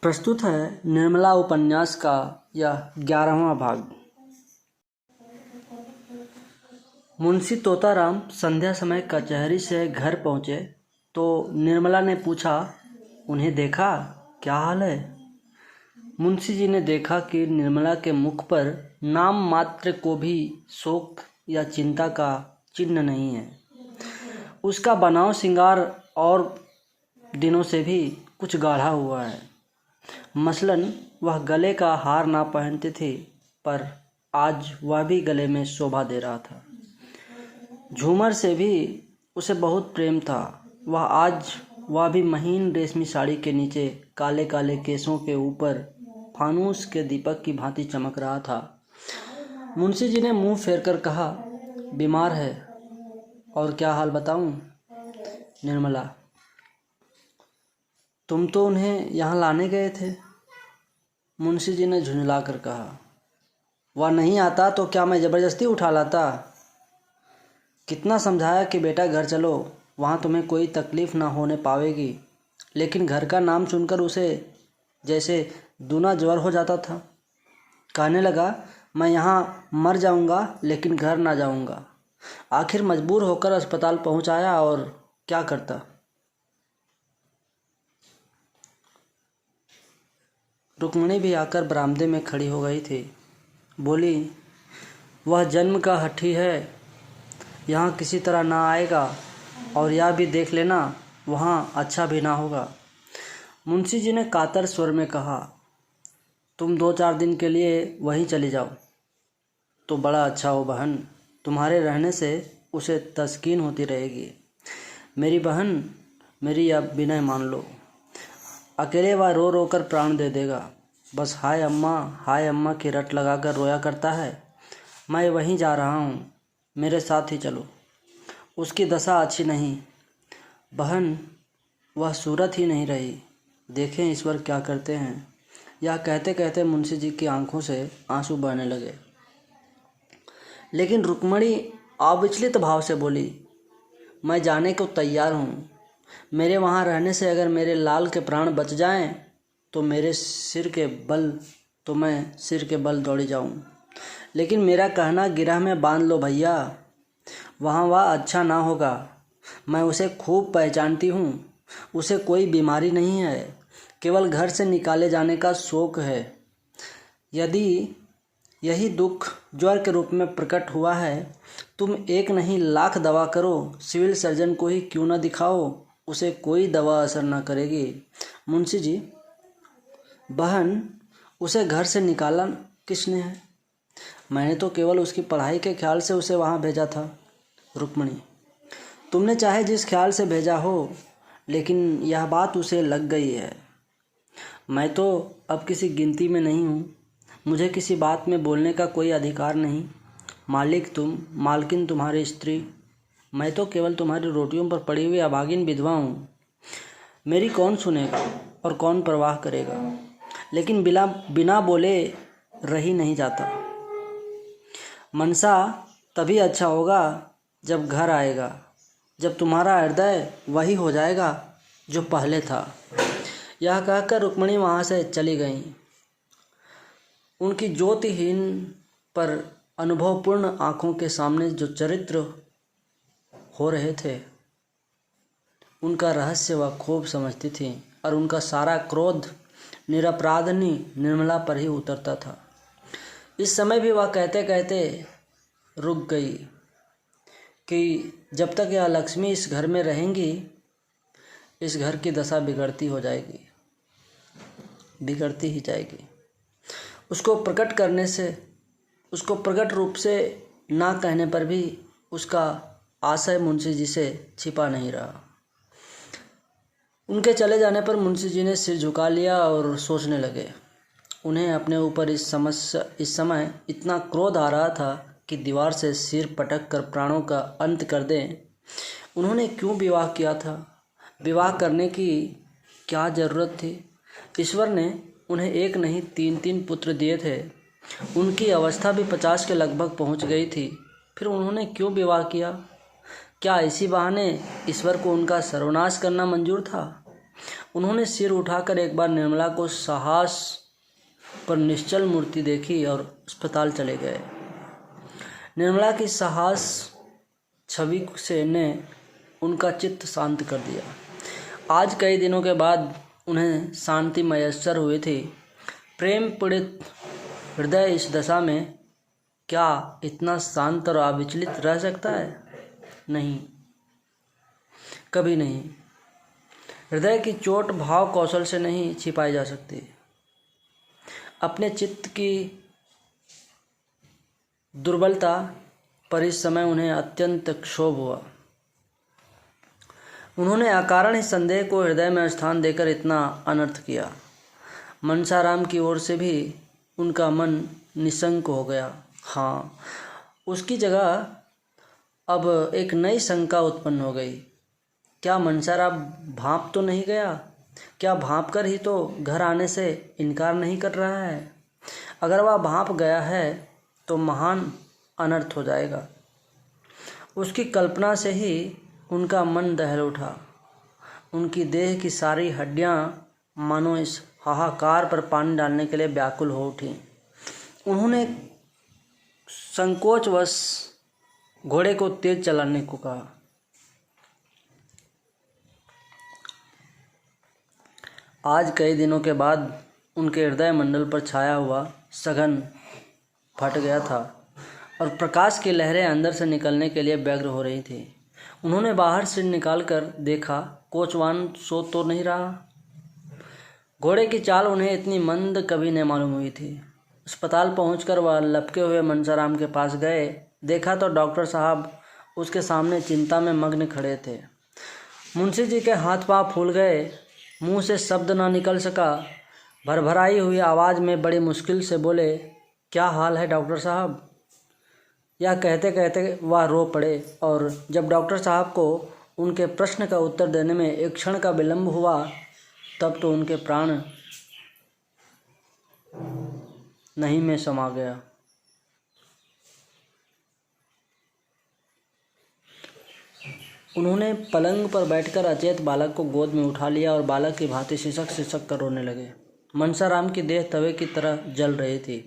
प्रस्तुत है निर्मला उपन्यास का यह 11वां भाग। मुंशी तोताराम संध्या समय कचहरी से घर पहुँचे तो निर्मला ने पूछा, उन्हें देखा, क्या हाल है? मुंशी जी ने देखा कि निर्मला के मुख पर नाम मात्र को भी शोक या चिंता का चिन्ह नहीं है। उसका बनाव श्रृंगार और दिनों से भी कुछ गाढ़ा हुआ है। मसलन वह गले का हार ना पहनते थे, पर आज वह भी गले में शोभा दे रहा था। झूमर से भी उसे बहुत प्रेम था। वह भी महीन रेशमी साड़ी के नीचे काले काले केसों के ऊपर फानूस के दीपक की भांति चमक रहा था। मुंशी जी ने मुंह फेर कर कहा, बीमार है? और क्या हाल बताऊं? निर्मला, तुम तो उन्हें यहाँ लाने गए थे। मुंशी जी ने झुंझला कर कहा, वह नहीं आता तो क्या मैं ज़बरदस्ती उठा लाता? कितना समझाया कि बेटा घर चलो, वहाँ तुम्हें कोई तकलीफ़ ना होने पावेगी, लेकिन घर का नाम सुनकर उसे जैसे दूना ज्वर हो जाता था। कहने लगा, मैं यहाँ मर जाऊँगा लेकिन घर ना जाऊँगा। आखिर मजबूर होकर अस्पताल पहुँच आया और क्या करता। रुक्मिणी भी आकर बरामदे में खड़ी हो गई थी। बोली, वह जन्म का हठी है, यहाँ किसी तरह ना आएगा, और यह भी देख लेना वहाँ अच्छा भी ना होगा। मुंशी जी ने कातर स्वर में कहा, तुम 2-4 दिन के लिए वहीं चली जाओ तो बड़ा अच्छा हो बहन। तुम्हारे रहने से उसे तस्कीन होती रहेगी। मेरी बहन, मेरी अब विनय मान लो। अकेले वह रो रो कर प्राण दे देगा। बस हाय अम्मा की रट लगाकर रोया करता है। मैं वहीं जा रहा हूँ, मेरे साथ ही चलो। उसकी दशा अच्छी नहीं बहन, वह सूरत ही नहीं रही। देखें ईश्वर क्या करते हैं। यह कहते कहते मुंशी जी की आंखों से आंसू बहने लगे। लेकिन रुक्मिणी अविचलित भाव से बोली, मैं जाने को तैयार हूँ। मेरे वहाँ रहने से अगर मेरे लाल के प्राण बच जाएं तो मैं सिर के बल दौड़ी जाऊं। लेकिन मेरा कहना गिरह में बांध लो भैया, वहाँ वह अच्छा ना होगा। मैं उसे खूब पहचानती हूँ। उसे कोई बीमारी नहीं है, केवल घर से निकाले जाने का शौक है। यदि यही दुख ज्वर के रूप में प्रकट हुआ है, तुम 1 नहीं लाख दवा करो, सिविल सर्जन को ही क्यों ना दिखाओ, उसे कोई दवा असर न करेगी। मुंशी जी, बहन, उसे घर से निकाला किसने है? मैंने तो केवल उसकी पढ़ाई के ख्याल से उसे वहाँ भेजा था। रुक्मिणी, तुमने चाहे जिस ख्याल से भेजा हो, लेकिन यह बात उसे लग गई है। मैं तो अब किसी गिनती में नहीं हूँ। मुझे किसी बात में बोलने का कोई अधिकार नहीं। मालिक तुम, मालकिन तुम्हारी स्त्री। मैं तो केवल तुम्हारी रोटियों पर पड़ी हुई अभागिन विधवा हूँ। मेरी कौन सुनेगा और कौन परवाह करेगा? लेकिन बिना बोले रही नहीं जाता। मनसा तभी अच्छा होगा जब घर आएगा, जब तुम्हारा हृदय वही हो जाएगा जो पहले था। यह कहकर रुक्मिणी वहाँ से चली गईं। उनकी ज्योतिहीन पर अनुभवपूर्ण आँखों के सामने जो चरित्र हो रहे थे, उनका रहस्य वह खूब समझती थी, और उनका सारा क्रोध निरपराधनी निर्मला पर ही उतरता था। इस समय भी वह कहते कहते रुक गई कि जब तक यह लक्ष्मी इस घर में रहेंगी, इस घर की दशा बिगड़ती ही जाएगी। उसको प्रकट रूप से ना कहने पर भी उसका आशय मुंशी जी से छिपा नहीं रहा। उनके चले जाने पर मुंशी जी ने सिर झुका लिया और सोचने लगे। उन्हें अपने ऊपर इस समय इतना क्रोध आ रहा था कि दीवार से सिर पटक कर प्राणों का अंत कर दें। उन्होंने क्यों विवाह किया था? विवाह करने की क्या ज़रूरत थी? ईश्वर ने उन्हें 1 नहीं 3 पुत्र दिए थे। उनकी अवस्था भी 50 के लगभग पहुंच गई थी। फिर उन्होंने क्यों विवाह किया? क्या इसी बहाने ईश्वर को उनका सर्वनाश करना मंजूर था? उन्होंने सिर उठाकर एक बार निर्मला को साहस पर निश्चल मूर्ति देखी और अस्पताल चले गए। निर्मला की साहस छवि से ने उनका चित्त शांत कर दिया। आज कई दिनों के बाद उन्हें शांति मयस्सर हुई थी। प्रेम पीड़ित हृदय इस दशा में क्या इतना शांत और अविचलित रह सकता है? नहीं, कभी नहीं। हृदय की चोट भाव कौशल से नहीं छिपाई जा सकती। अपने चित्त की दुर्बलता पर इस समय उन्हें अत्यंत क्षोभ हुआ। उन्होंने अकारण ही संदेह को हृदय में स्थान देकर इतना अनर्थ किया। मनसाराम की ओर से भी उनका मन निशंक हो गया। हाँ, उसकी जगह अब एक नई शंका उत्पन्न हो गई। क्या मनसाराम भांप तो नहीं गया? क्या भांप कर ही तो घर आने से इनकार नहीं कर रहा है? अगर वह भांप गया है तो महान अनर्थ हो जाएगा। उसकी कल्पना से ही उनका मन दहल उठा। उनकी देह की सारी हड्डियां मानो इस हाहाकार पर पानी डालने के लिए व्याकुल हो उठी। उन्होंने संकोचवश घोड़े को तेज चलाने को कहा। आज कई दिनों के बाद उनके हृदय मंडल पर छाया हुआ सघन फट गया था और प्रकाश की लहरें अंदर से निकलने के लिए व्यग्र हो रही थी। उन्होंने बाहर सिर निकालकर देखा, कोचवान सो तो नहीं रहा। घोड़े की चाल उन्हें इतनी मंद कभी नहीं मालूम हुई थी। अस्पताल पहुंचकर वह लपके हुए मनसाराम के पास गए। देखा तो डॉक्टर साहब उसके सामने चिंता में मग्न खड़े थे। मुंशी जी के हाथ पांव फूल गए, मुंह से शब्द ना निकल सका। भरभराई हुई आवाज़ में बड़ी मुश्किल से बोले, क्या हाल है डॉक्टर साहब? यह कहते कहते वह रो पड़े और जब डॉक्टर साहब को उनके प्रश्न का उत्तर देने में एक क्षण का विलंब हुआ तब तो उनके प्राण नहीं में समा गया। उन्होंने पलंग पर बैठकर अचेत बालक को गोद में उठा लिया और बालक की भांति सिसक सिसक कर रोने लगे। मनसाराम की देह तवे की तरह जल रही थी।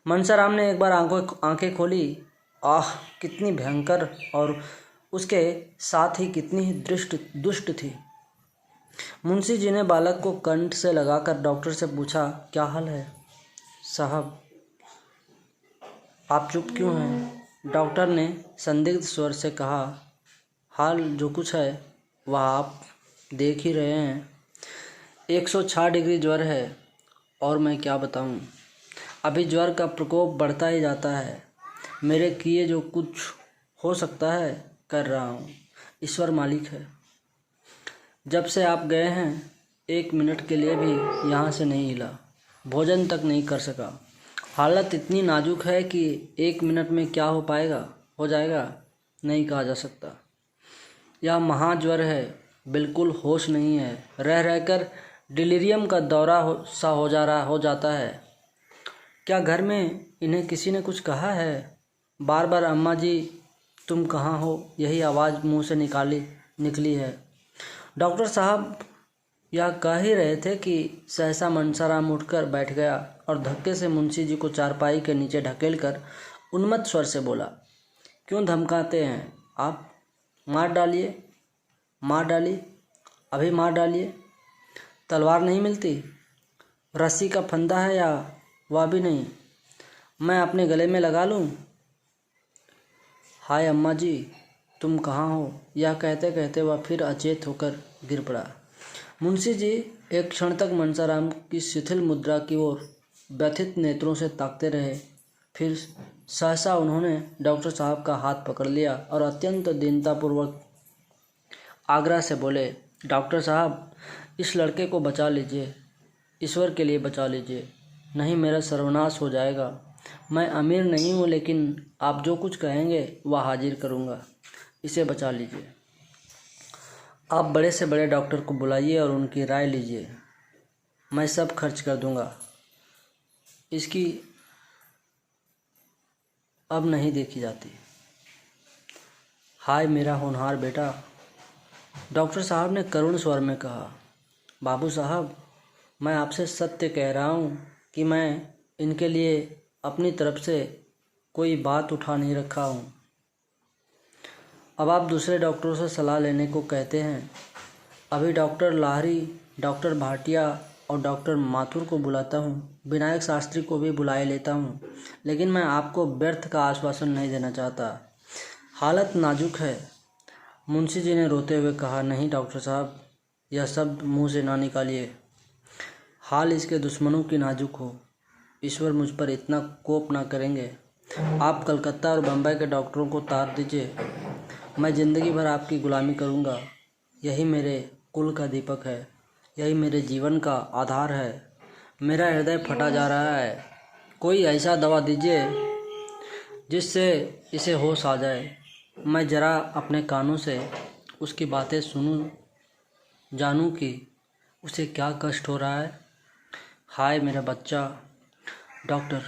मनसाराम ने एक बार आंखें खोली। आह, कितनी भयंकर और उसके साथ ही कितनी ही दुष्ट थी। मुंशी जी ने बालक को कंठ से लगाकर डॉक्टर से पूछा, क्या हाल है साहब? आप चुप क्यों हैं? डॉक्टर ने संदिग्ध स्वर से कहा, हाल जो कुछ है वह आप देख ही रहे हैं। 106 डिग्री ज्वर है और मैं क्या बताऊं। अभी ज्वर का प्रकोप बढ़ता ही जाता है। मेरे किए जो कुछ हो सकता है कर रहा हूं। ईश्वर मालिक है। जब से आप गए हैं 1 मिनट के लिए भी यहाँ से नहीं हिला, भोजन तक नहीं कर सका। हालत इतनी नाजुक है कि 1 मिनट में क्या हो जाएगा नहीं कहा जा सकता। यह महाज्वर है, बिल्कुल होश नहीं है। रह रहकर डिलीरियम का दौरा हो जाता है। क्या घर में इन्हें किसी ने कुछ कहा है? बार बार अम्मा जी तुम कहाँ हो, यही आवाज़ मुंह से निकली है। डॉक्टर साहब यह कह ही रहे थे कि सहसा मनसाराम उठकर बैठ गया और धक्के से मुंशी जी को चारपाई के नीचे ढकेलकर उन्मत्त स्वर से बोला, क्यों धमकाते हैं आप? मार डालिए, अभी मार डालिए। तलवार नहीं मिलती? रस्सी का फंदा है या वह भी नहीं? मैं अपने गले में लगा लूं? हाय अम्मा जी तुम कहाँ हो? यह कहते कहते वह फिर अचेत होकर गिर पड़ा। मुंशी जी एक क्षण तक मनसाराम की शिथिल मुद्रा की ओर व्यथित नेत्रों से ताकते रहे। फिर सहसा उन्होंने डॉक्टर साहब का हाथ पकड़ लिया और अत्यंत दीनतापूर्वक आग्रह से बोले, डॉक्टर साहब इस लड़के को बचा लीजिए, ईश्वर के लिए बचा लीजिए, नहीं मेरा सर्वनाश हो जाएगा। मैं अमीर नहीं हूँ लेकिन आप जो कुछ कहेंगे वह हाजिर करूँगा, इसे बचा लीजिए। आप बड़े से बड़े डॉक्टर को बुलाइए और उनकी राय लीजिए, मैं सब खर्च कर दूँगा। इसकी अब नहीं देखी जाती। हाय मेरा होनहार बेटा, डॉक्टर साहब ने करुण स्वर में कहा। बाबू साहब, मैं आपसे सत्य कह रहा हूँ कि मैं इनके लिए अपनी तरफ से कोई बात उठा नहीं रखा हूँ। अब आप दूसरे डॉक्टरों से सलाह लेने को कहते हैं। अभी डॉक्टर लाहिरी, डॉक्टर भाटिया और डॉक्टर माथुर को बुलाता हूँ, विनायक शास्त्री को भी बुलाए लेता हूँ, लेकिन मैं आपको व्यर्थ का आश्वासन नहीं देना चाहता। हालत नाजुक है। मुंशी जी ने रोते हुए कहा, नहीं डॉक्टर साहब, यह सब मुंह से ना निकालिए। हाल इसके दुश्मनों की नाजुक हो। ईश्वर मुझ पर इतना कोप ना करेंगे। आप कलकत्ता और बम्बई के डॉक्टरों को तार दीजिए। मैं ज़िंदगी भर आपकी गुलामी करूँगा। यही मेरे कुल का दीपक है, यही मेरे जीवन का आधार है। मेरा हृदय फटा जा रहा है। कोई ऐसा दवा दीजिए जिससे इसे होश आ जाए। मैं ज़रा अपने कानों से उसकी बातें सुनूं, जानूं कि उसे क्या कष्ट हो रहा है। हाय मेरा बच्चा। डॉक्टर,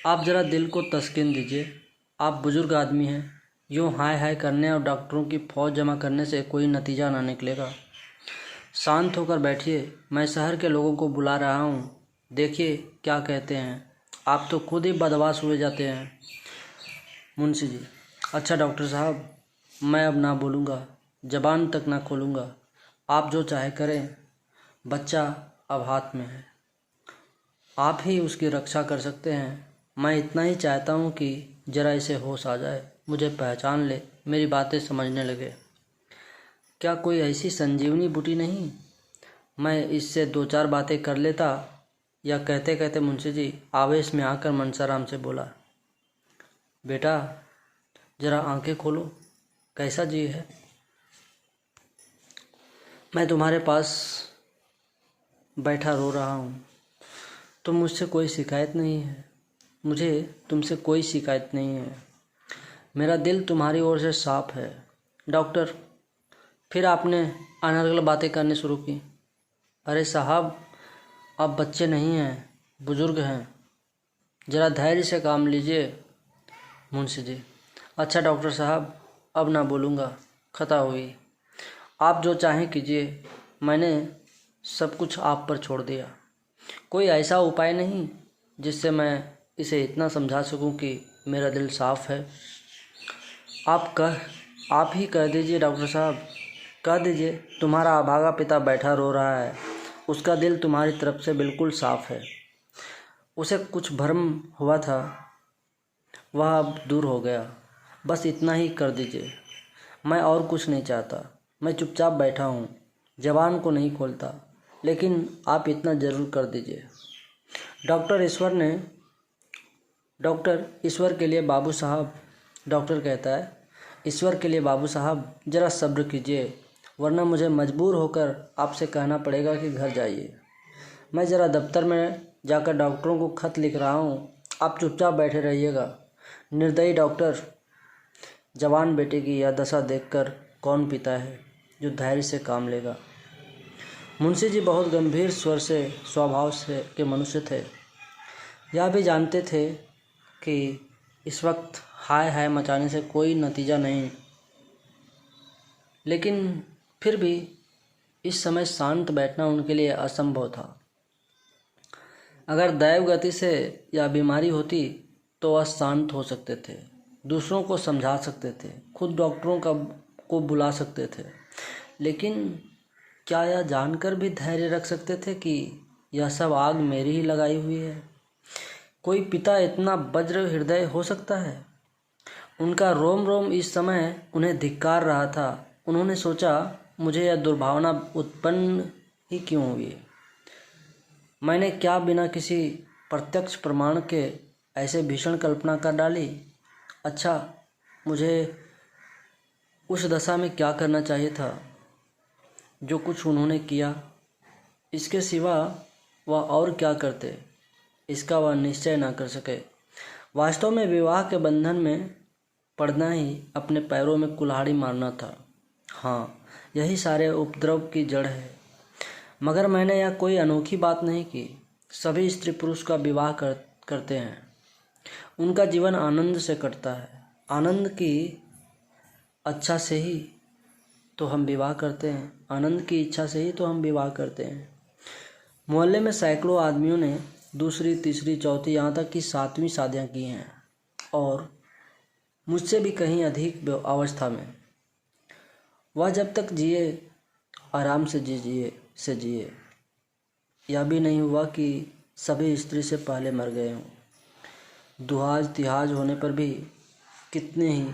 आप ज़रा दिल को तस्कीन दीजिए। आप बुज़ुर्ग आदमी हैं। यूँ हाय हाय करने और डॉक्टरों की फ़ौज जमा करने से कोई नतीजा ना निकलेगा। शांत होकर बैठिए। मैं शहर के लोगों को बुला रहा हूँ, देखिए क्या कहते हैं। आप तो खुद ही बदमाश हुए जाते हैं। मुंशी जी, अच्छा डॉक्टर साहब, मैं अब ना बोलूँगा, ज़बान तक ना खोलूँगा। आप जो चाहे करें। बच्चा अब हाथ में है, आप ही उसकी रक्षा कर सकते हैं। मैं इतना ही चाहता हूँ कि ज़रा इसे होश आ जाए, मुझे पहचान ले, मेरी बातें समझने लगे। क्या कोई ऐसी संजीवनी बूटी नहीं, मैं इससे दो चार बातें कर लेता। या कहते कहते मुंशी जी आवेश में आकर मनसाराम से बोला, बेटा ज़रा आंखें खोलो, कैसा जी है। मैं तुम्हारे पास बैठा रो रहा हूँ, तो मुझसे कोई शिकायत नहीं है। मुझे तुमसे कोई शिकायत नहीं है। मेरा दिल तुम्हारी ओर से साफ है। डॉक्टर, फिर आपने अनर्गल बातें करनी शुरू की। अरे साहब, आप बच्चे नहीं हैं, बुजुर्ग हैं, ज़रा धैर्य से काम लीजिए। मुंशी जी, अच्छा डॉक्टर साहब, अब ना बोलूँगा, खता हुई। आप जो चाहें कीजिए, मैंने सब कुछ आप पर छोड़ दिया। कोई ऐसा उपाय नहीं जिससे मैं इसे इतना समझा सकूं कि मेरा दिल साफ है। आप ही कह दीजिए डॉक्टर साहब, कह दीजिए तुम्हारा अभागा पिता बैठा रो रहा है, उसका दिल तुम्हारी तरफ से बिल्कुल साफ है। उसे कुछ भ्रम हुआ था, वह अब दूर हो गया। बस इतना ही कर दीजिए। मैं और कुछ नहीं चाहता। मैं चुपचाप बैठा हूँ, जबान को नहीं खोलता, लेकिन आप इतना ज़रूर कर दीजिए। डॉक्टर ईश्वर के लिए बाबू साहब, डॉक्टर कहता है, ईश्वर के लिए बाबू साहब ज़रा सब्र कीजिए, वरना मुझे मजबूर होकर आपसे कहना पड़ेगा कि घर जाइए। मैं ज़रा दफ्तर में जाकर डॉक्टरों को खत लिख रहा हूँ, आप चुपचाप बैठे रहिएगा। निर्दयी डॉक्टर, जवान बेटे की यह दशा देखकर कौन पिता है जो धैर्य से काम लेगा। मुंशी जी बहुत गंभीर स्वर से स्वभाव से के मनुष्य थे। यह भी जानते थे कि इस वक्त हाय हाय मचाने से कोई नतीजा नहीं, लेकिन फिर भी इस समय शांत बैठना उनके लिए असंभव था। अगर दैव गति से या बीमारी होती तो वह शांत हो सकते थे, दूसरों को समझा सकते थे, खुद डॉक्टरों को बुला सकते थे, लेकिन क्या यह जानकर भी धैर्य रख सकते थे कि यह सब आग मेरी ही लगाई हुई है। कोई पिता इतना वज्र हृदय हो सकता है। उनका रोम रोम इस समय उन्हें धिक्कार रहा था। उन्होंने सोचा, मुझे यह दुर्भावना उत्पन्न ही क्यों हुई। मैंने क्या बिना किसी प्रत्यक्ष प्रमाण के ऐसे भीषण कल्पना कर डाली। अच्छा, मुझे उस दशा में क्या करना चाहिए था जो कुछ उन्होंने किया। इसके सिवा वह और क्या करते, इसका वह निश्चय ना कर सके। वास्तव में विवाह के बंधन में पड़ना ही अपने पैरों में कुल्हाड़ी मारना था। हाँ, यही सारे उपद्रव की जड़ है। मगर मैंने यह कोई अनोखी बात नहीं की। सभी स्त्री पुरुष का विवाह करते हैं, उनका जीवन आनंद से कटता है। आनंद की अच्छा से ही तो हम विवाह करते हैं, आनंद की इच्छा से ही तो हम विवाह करते हैं। मोहल्ले में सैकड़ों आदमियों ने दूसरी, तीसरी, चौथी, यहाँ तक कि 7वीं शादियाँ की हैं, और मुझसे भी कहीं अधिक अवस्था में। वह जब तक जिए आराम से जिए। यह भी नहीं हुआ कि सभी स्त्री से पहले मर गए हों। दुहाज तिहाज होने पर भी कितने ही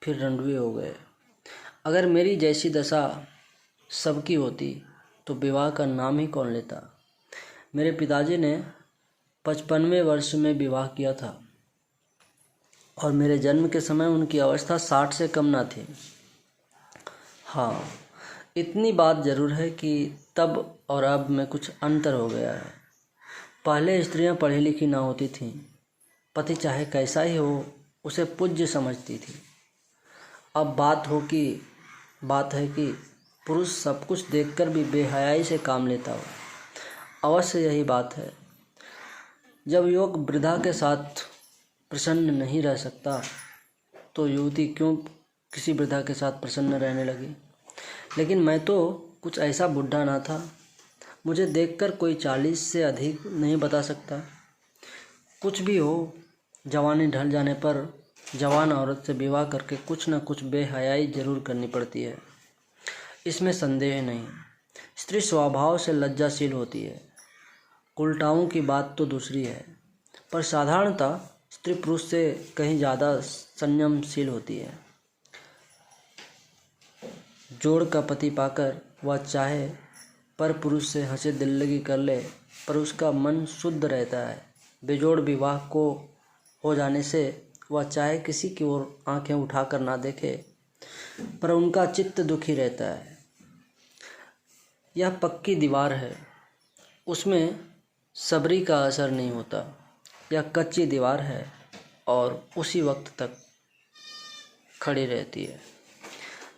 फिर रंडुए हो गए। अगर मेरी जैसी दशा सबकी होती तो विवाह का नाम ही कौन लेता। मेरे पिताजी ने 55वें वर्ष में विवाह किया था, और मेरे जन्म के समय उनकी अवस्था 60 से कम ना थी। हाँ, इतनी बात ज़रूर है कि तब और अब में कुछ अंतर हो गया है। पहले स्त्रियां पढ़ी लिखी ना होती थीं, पति चाहे कैसा ही हो उसे पूज्य समझती थी। अब बात है कि पुरुष सब कुछ देखकर भी बेहयाई से काम लेता हो। अवश्य यही बात है। जब युवक वृद्धा के साथ प्रसन्न नहीं रह सकता तो युवती क्यों किसी वृद्धा के साथ प्रसन्न रहने लगी। लेकिन मैं तो कुछ ऐसा बुढ़ा ना था। मुझे देखकर कोई 40 से अधिक नहीं बता सकता। कुछ भी हो, जवानी ढल जाने पर जवान औरत से विवाह करके कुछ न कुछ बेहयाई जरूर करनी पड़ती है, इसमें संदेह नहीं। स्त्री स्वभाव से लज्जाशील होती है। उल्टाओं की बात तो दूसरी है, पर साधारणतः स्त्री पुरुष से कहीं ज़्यादा संयमशील होती है। जोड़ का पति पाकर वह चाहे पर पुरुष से हंसी दिल्लगी कर ले, पर उसका मन शुद्ध रहता है। बेजोड़ विवाह को हो जाने से वह चाहे किसी की ओर आंखें उठाकर ना देखे, पर उनका चित्त दुखी रहता है। यह पक्की दीवार है, उसमें सबरी का असर नहीं होता। यह कच्ची दीवार है और उसी वक्त तक खड़ी रहती है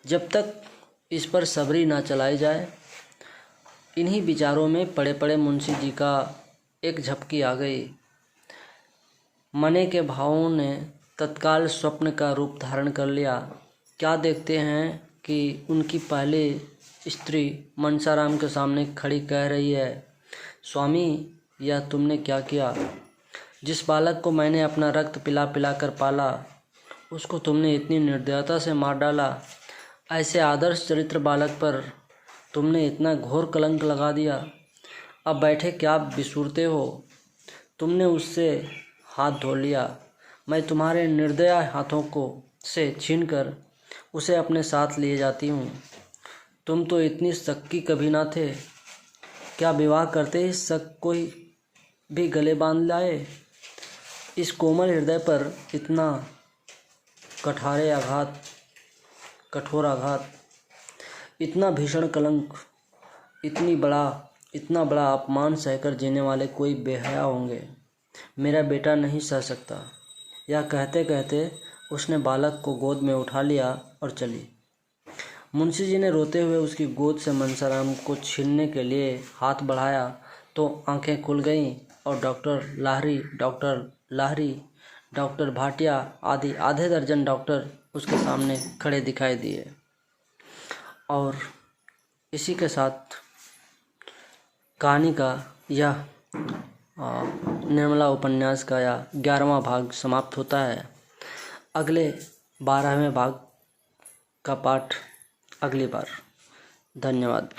जब तक इस पर सबरी ना चलाई जाए। इन्हीं विचारों में पड़े पड़े मुंशी जी का एक झपकी आ गई। मने के भावों ने तत्काल स्वप्न का रूप धारण कर लिया। क्या देखते हैं कि उनकी पहली स्त्री मनसाराम के सामने खड़ी कह रही है, स्वामी यह तुमने क्या किया। जिस बालक को मैंने अपना रक्त पिला पिला कर पाला, उसको तुमने इतनी निर्दयता से मार डाला। ऐसे आदर्श चरित्र बालक पर तुमने इतना घोर कलंक लगा दिया। अब बैठे क्या बिसूरते हो। तुमने उससे हाथ धो लिया। मैं तुम्हारे निर्दया हाथों को से छीनकर उसे अपने साथ लिए जाती हूँ। तुम तो इतनी शक्की कभी ना थे। क्या विवाह करते ही शक कोई भी गले बांध लाए। इस कोमल हृदय पर इतना कठोर आघात, इतना भीषण कलंक, इतना बड़ा अपमान सहकर जीने वाले कोई बेहया होंगे। मेरा बेटा नहीं सह सकता। यह कहते कहते उसने बालक को गोद में उठा लिया और चली। मुंशी जी ने रोते हुए उसकी गोद से मनसाराम को छीनने के लिए हाथ बढ़ाया तो आंखें खुल गईं और डॉक्टर लाहरी, डॉक्टर भाटिया आदि आधे दर्जन डॉक्टर उसके सामने खड़े दिखाई दिए। और इसी के साथ कहानी का यह निर्मला उपन्यास का यह 11वां भाग समाप्त होता है। अगले 12वें भाग का पाठ अगली बार। धन्यवाद।